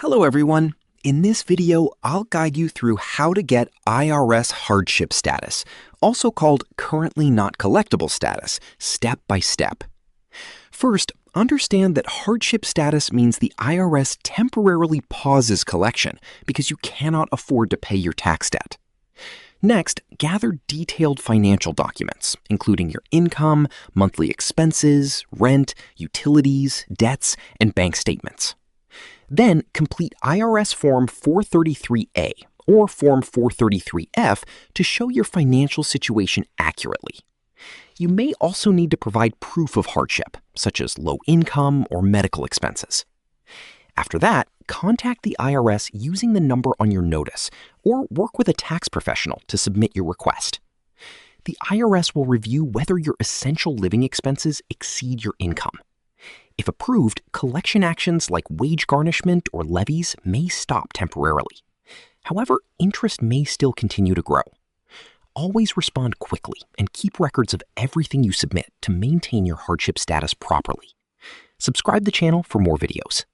Hello everyone. In this video, I'll guide you through how to get IRS hardship status, also called currently not collectible status, step by step. First, understand that hardship status means the IRS temporarily pauses collection because you cannot afford to pay your tax debt. Next, gather detailed financial documents, including your income, monthly expenses, rent, utilities, debts, and bank statements. Then complete IRS Form 433A or Form 433F to show your financial situation accurately. You may also need to provide proof of hardship, such as low income or medical expenses. After that, contact the IRS using the number on your notice or work with a tax professional to submit your request. The IRS will review whether your essential living expenses exceed your income. If approved, collection actions like wage garnishment or levies may stop temporarily. However, interest may still continue to grow. Always respond quickly and keep records of everything you submit to maintain your hardship status properly. Subscribe to the channel for more videos.